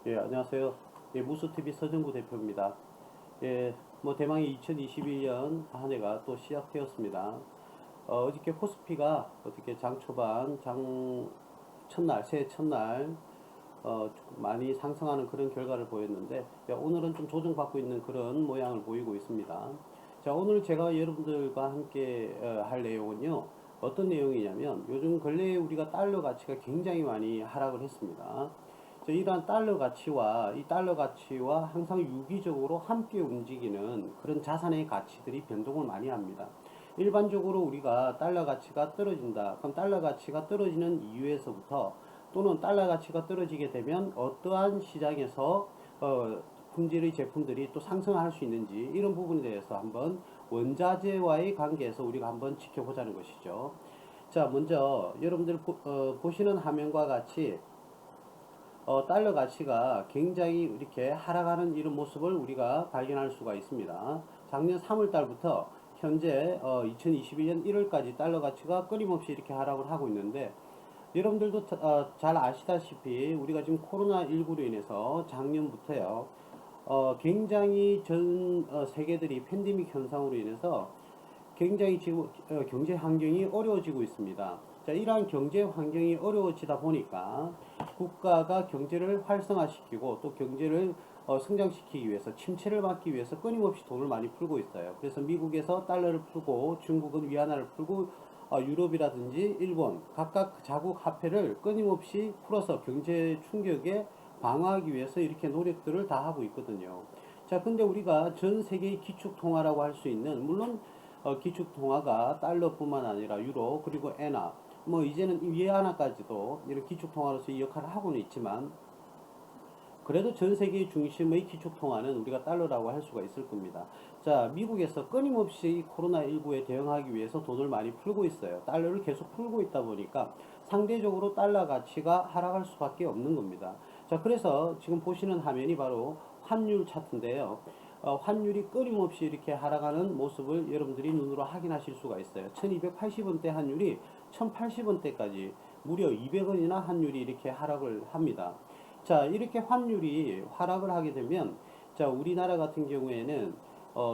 예, 안녕하세요. 예, 무수TV 서정구 대표입니다. 예, 대망의 2021년 한 해가 또 시작되었습니다. 어저께 코스피가 어떻게 장 초반, 첫날, 새해 첫날, 많이 상승하는 그런 결과를 보였는데, 오늘은 좀 조정받고 있는 그런 모양을 보이고 있습니다. 자, 오늘 제가 여러분들과 함께 할 내용은요, 어떤 내용이냐면, 요즘 근래에 우리가 달러 가치가 굉장히 많이 하락을 했습니다. 이러한 달러 가치와 이 달러 가치와 항상 유기적으로 함께 움직이는 그런 자산의 가치들이 변동을 많이 합니다. 일반적으로 우리가 달러 가치가 떨어진다. 그럼 달러 가치가 떨어지는 이유에서부터 또는 달러 가치가 떨어지게 되면 어떠한 시장에서 품질의 제품들이 또 상승할 수 있는지 이런 부분에 대해서 한번 원자재와의 관계에서 우리가 한번 지켜보자는 것이죠. 자, 먼저 여러분들 보시는 화면과 같이 달러 가치가 굉장히 이렇게 하락하는 이런 모습을 우리가 발견할 수가 있습니다. 작년 3월 달부터 현재 2021년 1월까지 달러 가치가 끊임없이 이렇게 하락을 하고 있는데 여러분들도 잘 아시다시피 우리가 지금 코로나19로 인해서 작년부터요 굉장히 전 세계들이 팬데믹 현상으로 인해서 굉장히 지금 경제 환경이 어려워지고 있습니다. 자, 이러한 경제 환경이 어려워지다 보니까 국가가 경제를 활성화시키고 또 경제를 성장시키기 위해서 침체를 막기 위해서 끊임없이 돈을 많이 풀고 있어요. 그래서 미국에서 달러를 풀고 중국은 위안화를 풀고 유럽이라든지 일본 각각 자국 화폐를 끊임없이 풀어서 경제 충격에 방어하기 위해서 이렇게 노력들을 다 하고 있거든요. 자, 근데 우리가 전 세계의 기축통화라고 할 수 있는 물론 기축통화가 달러뿐만 아니라 유로 그리고 엔화 이제는 위안화까지도 이런 기축통화로서 이 역할을 하고는 있지만 그래도 전 세계 중심의 기축통화는 우리가 달러라고 할 수가 있을 겁니다. 자, 미국에서 끊임없이 코로나19에 대응하기 위해서 돈을 많이 풀고 있어요. 달러를 계속 풀고 있다 보니까 상대적으로 달러 가치가 하락할 수밖에 없는 겁니다. 자, 그래서 지금 보시는 화면이 바로 환율 차트인데요. 환율이 끊임없이 이렇게 하락하는 모습을 여러분들이 눈으로 확인하실 수가 있어요. 1280원대 환율이 1080원대까지 무려 200원이나 환율이 이렇게 하락을 합니다. 자, 이렇게 환율이 하락을 하게 되면, 자, 우리나라 같은 경우에는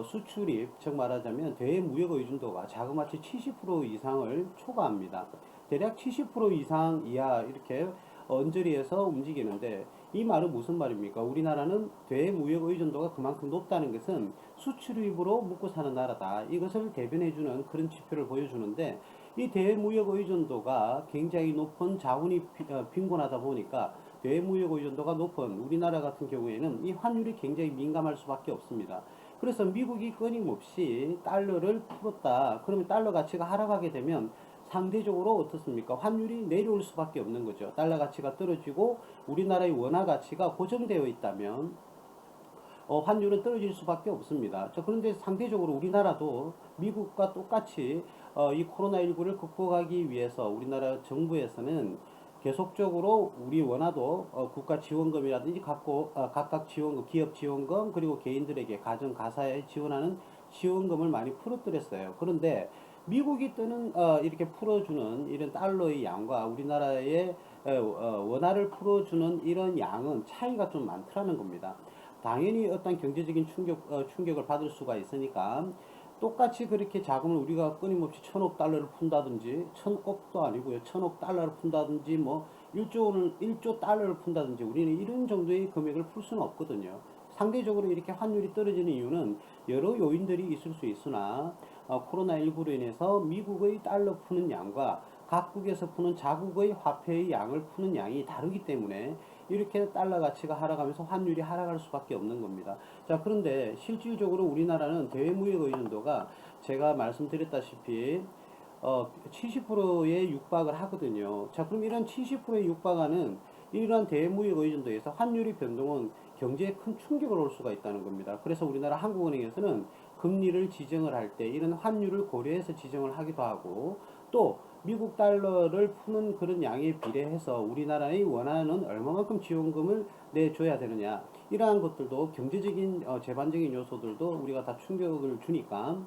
수출입, 즉 말하자면 대무역 의존도가 자그마치 70% 이상을 초과합니다. 대략 70% 이상 이하 이렇게 언저리에서 움직이는데 이 말은 무슨 말입니까? 우리나라는 대무역 의존도가 그만큼 높다는 것은 수출입으로 먹고 사는 나라다. 이것을 대변해주는 그런 지표를 보여주는데 이 대무역 의존도가 굉장히 높은 자원이 빈곤하다 보니까 대무역 의존도가 높은 우리나라 같은 경우에는 이 환율이 굉장히 민감할 수밖에 없습니다. 그래서 미국이 끊임없이 달러를 풀었다. 그러면 달러 가치가 하락하게 되면 상대적으로 어떻습니까? 환율이 내려올 수밖에 없는 거죠. 달러 가치가 떨어지고 우리나라의 원화 가치가 고정되어 있다면 환율은 떨어질 수밖에 없습니다. 자, 그런데 상대적으로 우리나라도 미국과 똑같이 이 코로나19를 극복하기 위해서 우리나라 정부에서는 계속적으로 우리 원화도 국가 지원금이라든지 각각 지원금, 기업 지원금 그리고 개인들에게 가정 가사에 지원하는 지원금을 많이 풀어드렸어요. 그런데 미국이 뜨는 이렇게 풀어주는 이런 달러의 양과 우리나라의 원화를 풀어주는 이런 양은 차이가 좀 많더라는 겁니다. 당연히 어떤 경제적인 충격을 받을 수가 있으니까 똑같이 그렇게 자금을 우리가 끊임없이 1,000억 달러를 푼다든지 1,000억도 아니고요 1,000억 달러를 푼다든지 1조 달러를 푼다든지 우리는 이런 정도의 금액을 풀 수는 없거든요. 상대적으로 이렇게 환율이 떨어지는 이유는 여러 요인들이 있을 수 있으나 코로나19로 인해서 미국의 달러 푸는 양과 각국에서 푸는 자국의 화폐의 양을 푸는 양이 다르기 때문에 이렇게 달러 가치가 하락하면서 환율이 하락할 수밖에 없는 겁니다. 자, 그런데 실질적으로 우리나라는 대외무역 의존도가 제가 말씀드렸다시피 70%에 육박을 하거든요. 자, 그럼 이런 70%에 육박하는 이러한 대무역 의존도에서 환율의 변동은 경제에 큰 충격을 올 수가 있다는 겁니다. 그래서 우리나라 한국은행에서는 금리를 지정을 할 때 이런 환율을 고려해서 지정을 하기도 하고 또 미국 달러를 푸는 그런 양에 비례해서 우리나라의 원하는 얼마만큼 지원금을 내줘야 되느냐 이러한 것들도 경제적인 재반적인 요소들도 우리가 다 충격을 주니까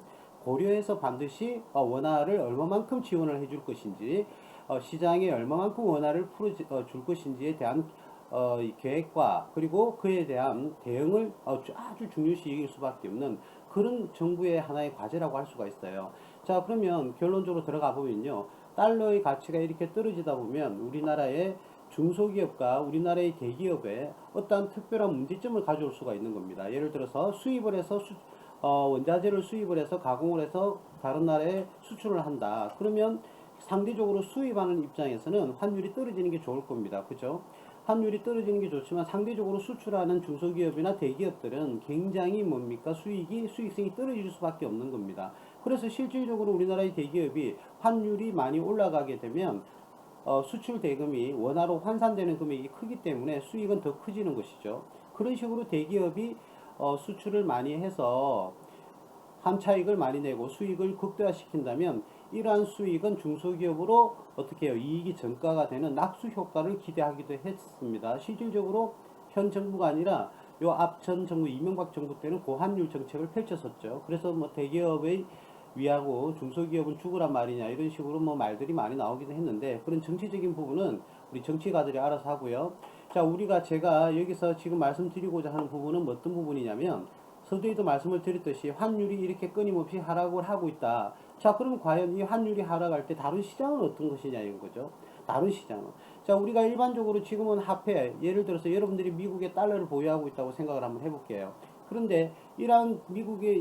고려해서 반드시 원화를 얼마만큼 지원을 해줄 것인지 시장에 얼마만큼 원화를 풀어줄 것인지에 대한 이 계획과 그리고 그에 대한 대응을 아주 중요시 여길 수밖에 없는 그런 정부의 하나의 과제라고 할 수가 있어요. 자, 그러면 결론적으로 들어가 보면요. 달러의 가치가 이렇게 떨어지다 보면 우리나라의 중소기업과 우리나라의 대기업에 어떠한 특별한 문제점을 가져올 수가 있는 겁니다. 예를 들어서 수입을 해서 원자재를 수입을 해서 가공을 해서 다른 나라에 수출을 한다. 그러면 상대적으로 수입하는 입장에서는 환율이 떨어지는 게 좋을 겁니다. 그죠? 환율이 떨어지는 게 좋지만 상대적으로 수출하는 중소기업이나 대기업들은 굉장히 뭡니까? 수익성이 떨어질 수밖에 없는 겁니다. 그래서 실질적으로 우리나라의 대기업이 환율이 많이 올라가게 되면 수출 대금이 원화로 환산되는 금액이 크기 때문에 수익은 더 커지는 것이죠. 그런 식으로 대기업이 수출을 많이 해서 한차익을 많이 내고 수익을 극대화시킨다면 이러한 수익은 중소기업으로 어떻게 해요? 이익이 전가가 되는 낙수 효과를 기대하기도 했습니다. 실질적으로 현 정부가 아니라 요 앞 전 정부 이명박 정부 때는 고환율 정책을 펼쳤었죠. 그래서 뭐 대기업의 위하고 중소기업은 죽으란 말이냐 이런 식으로 뭐 말들이 많이 나오기도 했는데 그런 정치적인 부분은 우리 정치가들이 알아서 하고요. 자, 제가 여기서 지금 말씀드리고자 하는 부분은 어떤 부분이냐면 서두에도 말씀을 드렸듯이 환율이 이렇게 끊임없이 하락을 하고 있다. 자, 그럼 과연 이 환율이 하락할 때 다른 시장은 어떤 것이냐 이런 거죠. 다른 시장은. 자, 우리가 일반적으로 지금은 화폐, 예를 들어서 여러분들이 미국의 달러를 보유하고 있다고 생각을 한번 해볼게요. 그런데 이러한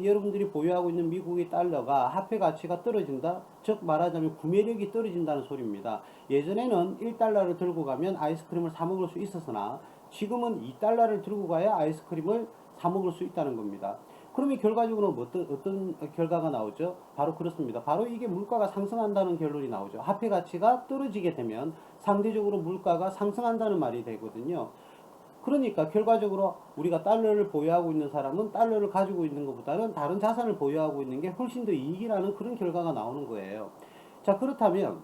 여러분들이 보유하고 있는 미국의 달러가 화폐 가치가 떨어진다? 즉 말하자면 구매력이 떨어진다는 소리입니다. 예전에는 1달러를 들고 가면 아이스크림을 사 먹을 수 있었으나 지금은 2달러를 들고 가야 아이스크림을 사 먹을 수 있다는 겁니다. 그러면 결과적으로 어떤 결과가 나오죠? 바로 그렇습니다. 바로 이게 물가가 상승한다는 결론이 나오죠. 화폐 가치가 떨어지게 되면 상대적으로 물가가 상승한다는 말이 되거든요. 그러니까 결과적으로 우리가 달러를 보유하고 있는 사람은 달러를 가지고 있는 것보다는 다른 자산을 보유하고 있는 게 훨씬 더 이익이라는 그런 결과가 나오는 거예요. 자, 그렇다면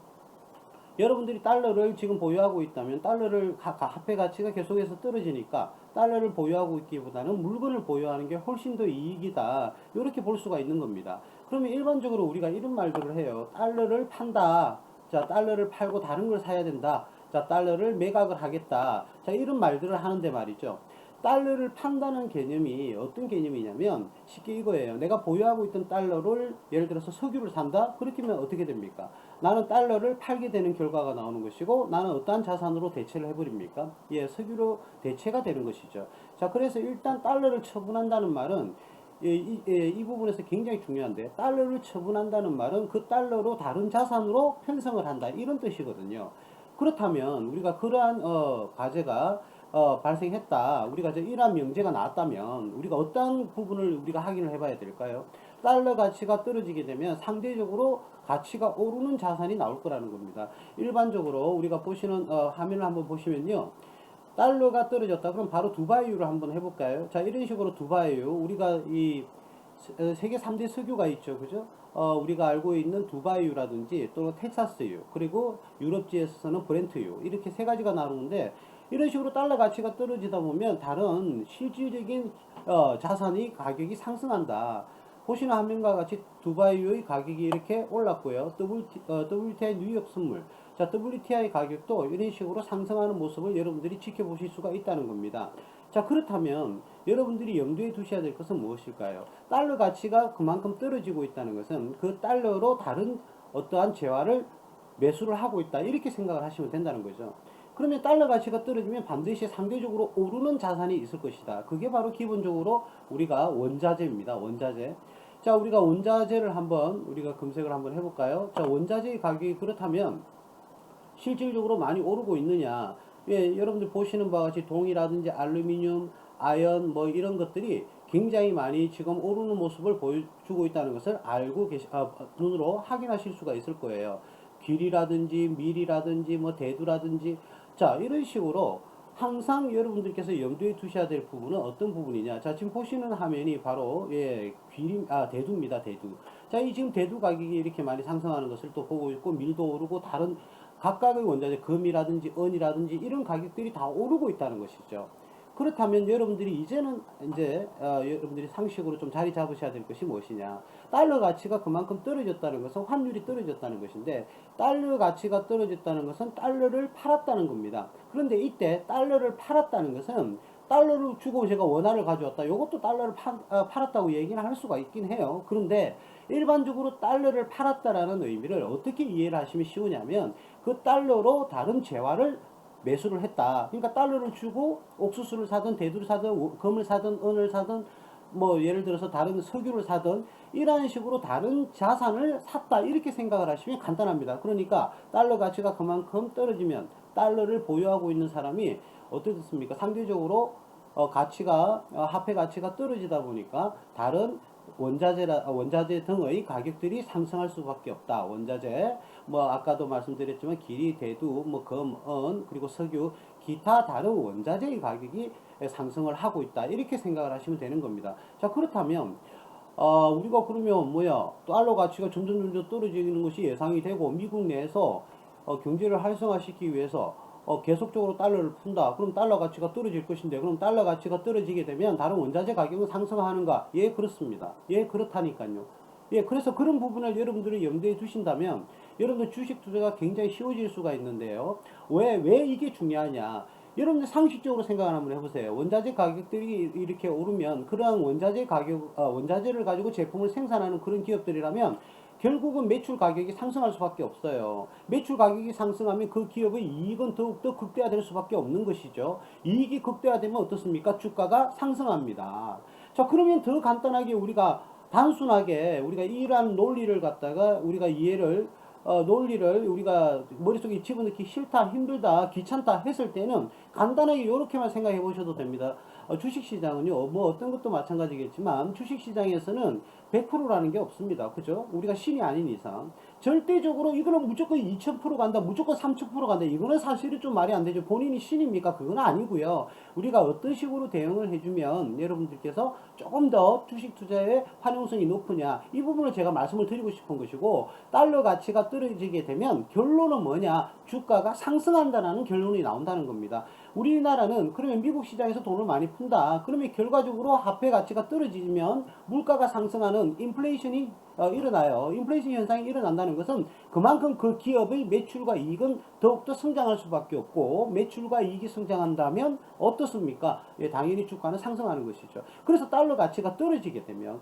여러분들이 달러를 지금 보유하고 있다면 달러를 화폐 가치가 계속해서 떨어지니까 달러를 보유하고 있기보다는 물건을 보유하는 게 훨씬 더 이익이다. 이렇게 볼 수가 있는 겁니다. 그러면 일반적으로 우리가 이런 말들을 해요. 달러를 판다. 자, 달러를 팔고 다른 걸 사야 된다. 자, 달러를 매각을 하겠다. 자, 이런 말들을 하는데 말이죠. 달러를 판다는 개념이 어떤 개념이냐면 쉽게 이거예요. 내가 보유하고 있던 달러를 예를 들어서 석유를 산다? 그렇게 하면 어떻게 됩니까? 나는 달러를 팔게 되는 결과가 나오는 것이고 나는 어떠한 자산으로 대체를 해버립니까? 예, 석유로 대체가 되는 것이죠. 자, 그래서 일단 달러를 처분한다는 말은 이 부분에서 굉장히 중요한데 달러를 처분한다는 말은 그 달러로 다른 자산으로 편성을 한다 이런 뜻이거든요. 그렇다면 우리가 그러한 과제가 발생했다. 우리가 이러한 명제가 나왔다면 우리가 어떤 부분을 우리가 확인을 해봐야 될까요? 달러 가치가 떨어지게 되면 상대적으로 가치가 오르는 자산이 나올 거라는 겁니다. 일반적으로 우리가 보시는 화면을 한번 보시면요. 달러가 떨어졌다. 그럼 바로 두바이유를 한번 해볼까요? 자, 이런 식으로 두바이유 우리가 이 세계 3대 석유가 있죠. 그죠? 우리가 알고 있는 두바이유라든지 또는 텍사스유 그리고 유럽지에서는 브렌트유 이렇게 세 가지가 나오는데 이런 식으로 달러 가치가 떨어지다 보면 다른 실질적인 자산의 가격이 상승한다. 보시는 화면과 같이 두바이유의 가격이 이렇게 올랐고요. WTI 뉴욕 선물. 자, WTI 가격도 이런 식으로 상승하는 모습을 여러분들이 지켜보실 수가 있다는 겁니다. 자, 그렇다면 여러분들이 염두에 두셔야 될 것은 무엇일까요? 달러 가치가 그만큼 떨어지고 있다는 것은 그 달러로 다른 어떠한 재화를 매수를 하고 있다. 이렇게 생각을 하시면 된다는 거죠. 그러면 달러 가치가 떨어지면 반드시 상대적으로 오르는 자산이 있을 것이다. 그게 바로 기본적으로 우리가 원자재입니다. 원자재. 자, 우리가 원자재를 우리가 검색을 한번 해볼까요? 자, 원자재의 가격이 그렇다면 실질적으로 많이 오르고 있느냐? 예, 여러분들 보시는 바와 같이 동이라든지 알루미늄, 아연 뭐 이런 것들이 굉장히 많이 지금 오르는 모습을 보여주고 있다는 것을 눈으로 확인하실 수가 있을 거예요. 길이라든지 밀이라든지 뭐 대두라든지 자, 이런 식으로 항상 여러분들께서 염두에 두셔야 될 부분은 어떤 부분이냐. 자, 지금 보시는 화면이 바로 대두입니다. 대두. 자, 이 지금 대두 가격이 이렇게 많이 상승하는 것을 또 보고 있고 밀도 오르고 다른 각각의 원자재 금이라든지 은이라든지 이런 가격들이 다 오르고 있다는 것이죠. 그렇다면 여러분들이 이제는 이제 여러분들이 상식으로 좀 자리 잡으셔야 될 것이 무엇이냐. 달러 가치가 그만큼 떨어졌다는 것은 환율이 떨어졌다는 것인데, 달러 가치가 떨어졌다는 것은 달러를 팔았다는 겁니다. 그런데 이때 달러를 팔았다는 것은 달러를 주고 제가 원화를 가져왔다. 이것도 달러를 팔았다고 얘기는 할 수가 있긴 해요. 그런데 일반적으로 달러를 팔았다라는 의미를 어떻게 이해를 하시면 쉬우냐면, 그 달러로 다른 재화를 매수를 했다. 그러니까 달러를 주고 옥수수를 사든 대두를 사든 금을 사든 은을 사든 뭐 예를 들어서 다른 석유를 사든 이런 식으로 다른 자산을 샀다, 이렇게 생각을 하시면 간단합니다. 그러니까 달러 가치가 그만큼 떨어지면 달러를 보유하고 있는 사람이 어떻습니까? 상대적으로 가치가 화폐 가치가 떨어지다 보니까 다른 원자재 등의 가격들이 상승할 수밖에 없다. 원자재, 뭐 아까도 말씀드렸지만 기리, 대두, 뭐 금, 은, 그리고 석유, 기타 다른 원자재의 가격이 상승을 하고 있다. 이렇게 생각을 하시면 되는 겁니다. 자, 그렇다면 우리가 그러면 뭐야, 달러 가치가 점점 떨어지는 것이 예상이 되고 미국 내에서 경제를 활성화시키기 위해서 계속적으로 달러를 푼다. 그럼 달러 가치가 떨어질 것인데, 그럼 달러 가치가 떨어지게 되면 다른 원자재 가격은 상승하는가? 예, 그렇습니다. 예, 그렇다니까요. 예, 그래서 그런 부분을 여러분들이 염두에 두신다면 여러분들 주식 투자가 굉장히 쉬워질 수가 있는데요. 왜 이게 중요하냐? 여러분들 상식적으로 생각을 한번 해보세요. 원자재 가격들이 이렇게 오르면 그러한 원자재를 가지고 제품을 생산하는 그런 기업들이라면 결국은 매출 가격이 상승할 수밖에 없어요. 매출 가격이 상승하면 그 기업의 이익은 더욱더 극대화될 수밖에 없는 것이죠. 이익이 극대화되면 어떻습니까? 주가가 상승합니다. 자, 그러면 더 간단하게 단순하게 우리가 이러한 논리를 갖다가 우리가 논리를 우리가 머릿속에 집어넣기 싫다, 힘들다, 귀찮다 했을 때는 간단하게 이렇게만 생각해 보셔도 됩니다. 주식시장은요, 뭐 어떤 것도 마찬가지겠지만 주식시장에서는 100%라는 게 없습니다. 그죠? 우리가 신이 아닌 이상. 절대적으로 이거는 무조건 2000% 간다, 무조건 3000% 간다. 이거는 사실은 좀 말이 안 되죠. 본인이 신입니까? 그건 아니고요. 우리가 어떤 식으로 대응을 해주면 여러분들께서 조금 더 주식 투자의 활용성이 높으냐, 이 부분을 제가 말씀을 드리고 싶은 것이고, 달러 가치가 떨어지게 되면 결론은 뭐냐? 주가가 상승한다는 결론이 나온다는 겁니다. 우리나라는 그러면 미국 시장에서 돈을 많이 푼다. 그러면 결과적으로 화폐 가치가 떨어지면 물가가 상승하는 인플레이션이 일어나요. 인플레이션 현상이 일어난다는 것은 그만큼 그 기업의 매출과 이익은 더욱더 성장할 수밖에 없고, 매출과 이익이 성장한다면 어떻습니까? 예, 당연히 주가는 상승하는 것이죠. 그래서 달러 가치가 떨어지게 되면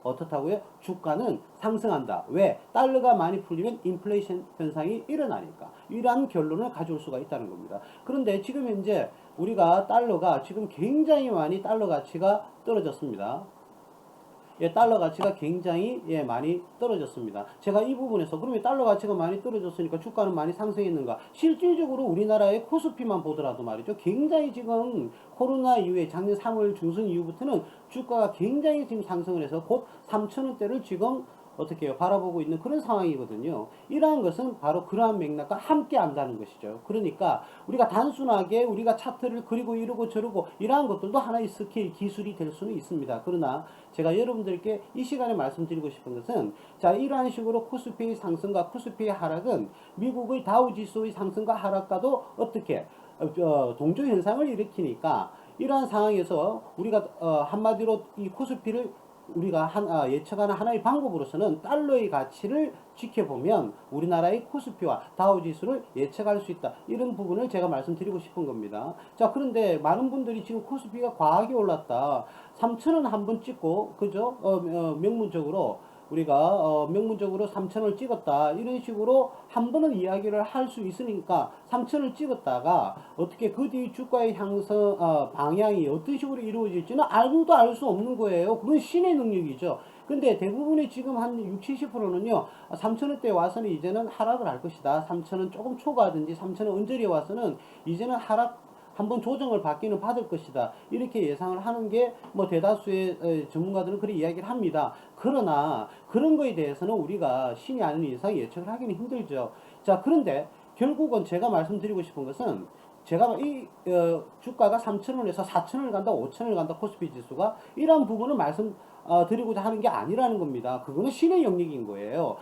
어떻다고요? 주가는 상승한다. 왜? 달러가 많이 풀리면 인플레이션 현상이 일어나니까. 이러한 결론을 가져올 수가 있다는 겁니다. 그런데 지금 현재 우리가 달러가 지금 굉장히 많이 달러 가치가 떨어졌습니다. 예, 달러 가치가 굉장히 많이 떨어졌습니다. 제가 이 부분에서 그러면 달러 가치가 많이 떨어졌으니까 주가는 많이 상승했는가? 실질적으로 우리나라의 코스피만 보더라도 말이죠. 굉장히 지금 코로나 이후에 작년 3월 중순 이후부터는 주가가 굉장히 지금 상승을 해서 곧 3,000원대를 지금 어떻게 해요? 바라보고 있는 그런 상황이거든요. 이러한 것은 바로 그러한 맥락과 함께 한다는 것이죠. 그러니까 우리가 단순하게 우리가 차트를 그리고 이러고 저러고 이러한 것들도 하나의 스킬, 기술이 될 수는 있습니다. 그러나 제가 여러분들께 이 시간에 말씀드리고 싶은 것은, 자, 이러한 식으로 코스피의 상승과 코스피의 하락은 미국의 다우지수의 상승과 하락과도 어떻게 동조 현상을 일으키니까, 이러한 상황에서 우리가 한마디로 이 코스피를 우리가 예측하는 하나의 방법으로서는 달러의 가치를 지켜보면 우리나라의 코스피와 다우지수를 예측할 수 있다. 이런 부분을 제가 말씀드리고 싶은 겁니다. 자, 그런데 많은 분들이 지금 코스피가 과하게 올랐다, 3,000원 한번 찍고, 그죠? 명문적으로 우리가 명문적으로 3,000원을 찍었다, 이런 식으로 한 번은 이야기를 할 수 있으니까 3,000원을 찍었다가 어떻게 그 뒤 주가의 향상 방향이 어떤 식으로 이루어질지는 아무도 알 수 없는 거예요. 그건 신의 능력이죠. 근데 대부분의 지금 한 60, 70%는요 3,000원대 와서는 이제는 하락을 할 것이다. 3,000원 조금 초과하든지 3,000원 언저리에 와서는 이제는 하락 한번 조정을 받기는 받을 것이다. 이렇게 예상을 하는 게 뭐 대다수의 전문가들은 그렇게 이야기를 합니다. 그러나 그런 거에 대해서는 우리가 신이 아닌 이상 예측을 하기는 힘들죠. 자, 그런데 결국은 제가 말씀드리고 싶은 것은, 제가 주가가 3,000원에서 4,000원을 간다, 5,000원을 간다, 코스피 지수가 이러한 부분을 드리고자 하는 게 아니라는 겁니다. 그거는 신의 영역인 거예요.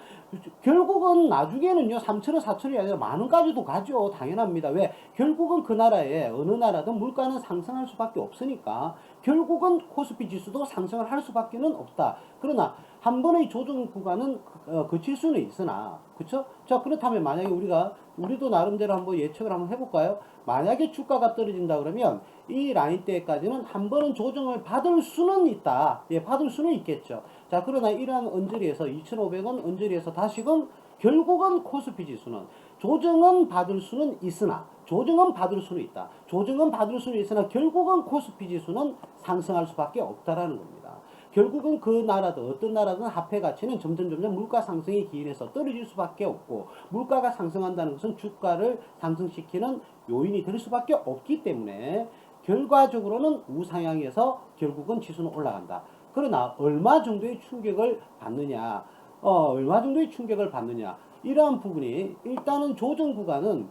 결국은 나중에는요, 3천원, 4천원이 아니라 만 원까지도 가죠. 당연합니다. 왜? 결국은 그 나라에 어느 나라든 물가는 상승할 수밖에 없으니까 결국은 코스피 지수도 상승을 할 수밖에는 없다. 그러나 한 번의 조정 구간은 그칠 수는 있으나, 그쵸? 자, 그렇다면 만약에 우리도 나름대로 한번 예측을 한번 해볼까요? 만약에 주가가 떨어진다 그러면 이 라인대까지는 한 번은 조정을 받을 수는 있다. 예, 받을 수는 있겠죠. 자, 그러나 이러한 언저리에서 2,500원 언저리에서 다시금 결국은 코스피 지수는 조정은 받을 수는 있으나, 조정은 받을 수는 있다. 조정은 받을 수는 있으나 결국은 코스피 지수는 상승할 수밖에 없다라는 겁니다. 결국은 그 나라든 어떤 나라든 화폐 가치는 점점 물가 상승에 기인해서 떨어질 수밖에 없고, 물가가 상승한다는 것은 주가를 상승시키는 요인이 될 수밖에 없기 때문에 결과적으로는 우상향에서 결국은 지수는 올라간다. 그러나 얼마 정도의 충격을 받느냐, 얼마 정도의 충격을 받느냐, 이러한 부분이 일단은 조정 구간은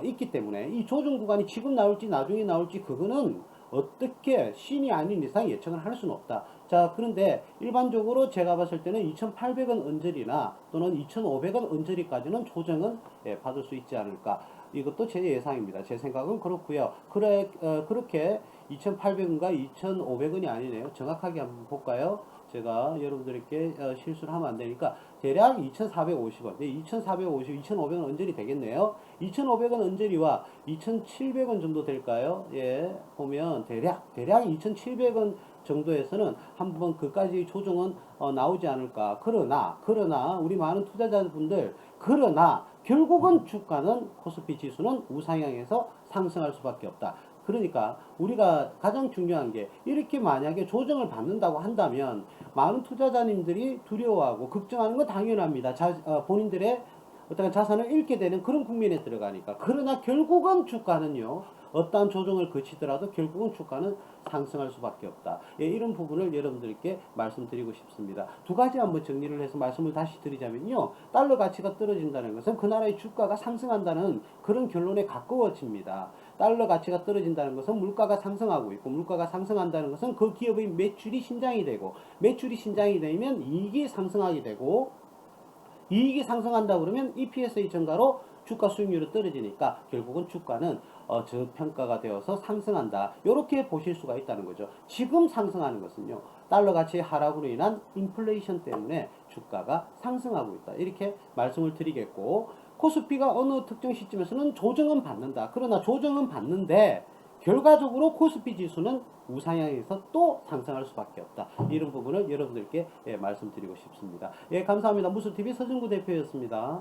있기 때문에 이 조정 구간이 지금 나올지 나중에 나올지 그거는 어떻게 신이 아닌 이상 예측을 할 수는 없다. 자, 그런데 일반적으로 제가 봤을 때는 2,800원 언저리나 또는 2,500원 언저리까지는 조정은 받을 수 있지 않을까. 이것도 제 예상입니다. 제 생각은 그렇고요. 그렇게 2,800원과 2,500원이 아니네요. 정확하게 한번 볼까요? 제가 여러분들께 실수를 하면 안 되니까 대략 2,450원, 2,450, 2,500원 언저리 되겠네요. 2,500원 언저리와 2,700원 정도 될까요? 예, 보면 대략 2,700원 정도에서는 한번 그까지 조정은 나오지 않을까. 그러나 우리 많은 투자자분들, 그러나 결국은 주가는 코스피 지수는 우상향에서 상승할 수밖에 없다. 그러니까 우리가 가장 중요한 게, 이렇게 만약에 조정을 받는다고 한다면 많은 투자자님들이 두려워하고 걱정하는 건 당연합니다. 본인들의 어떤 자산을 잃게 되는 그런 국면에 들어가니까. 그러나 결국은 주가는요, 어떠한 조정을 거치더라도 결국은 주가는 상승할 수밖에 없다. 예, 이런 부분을 여러분들께 말씀드리고 싶습니다. 두 가지 한번 정리를 해서 말씀을 다시 드리자면요, 달러 가치가 떨어진다는 것은 그 나라의 주가가 상승한다는 그런 결론에 가까워집니다. 달러 가치가 떨어진다는 것은 물가가 상승하고 있고, 물가가 상승한다는 것은 그 기업의 매출이 신장이 되고, 매출이 신장이 되면 이익이 상승하게 되고, 이익이 상승한다 그러면 EPS의 증가로 주가 수익률이 떨어지니까 결국은 주가는 저평가가 되어서 상승한다. 이렇게 보실 수가 있다는 거죠. 지금 상승하는 것은요, 달러 가치의 하락으로 인한 인플레이션 때문에 주가가 상승하고 있다. 이렇게 말씀을 드리겠고, 코스피가 어느 특정 시점에서는 조정은 받는다. 그러나 조정은 받는데 결과적으로 코스피 지수는 우상향에서 또 상승할 수밖에 없다. 이런 부분을 여러분들께 말씀드리고 싶습니다. 예, 감사합니다. 무술TV 서정구 대표였습니다.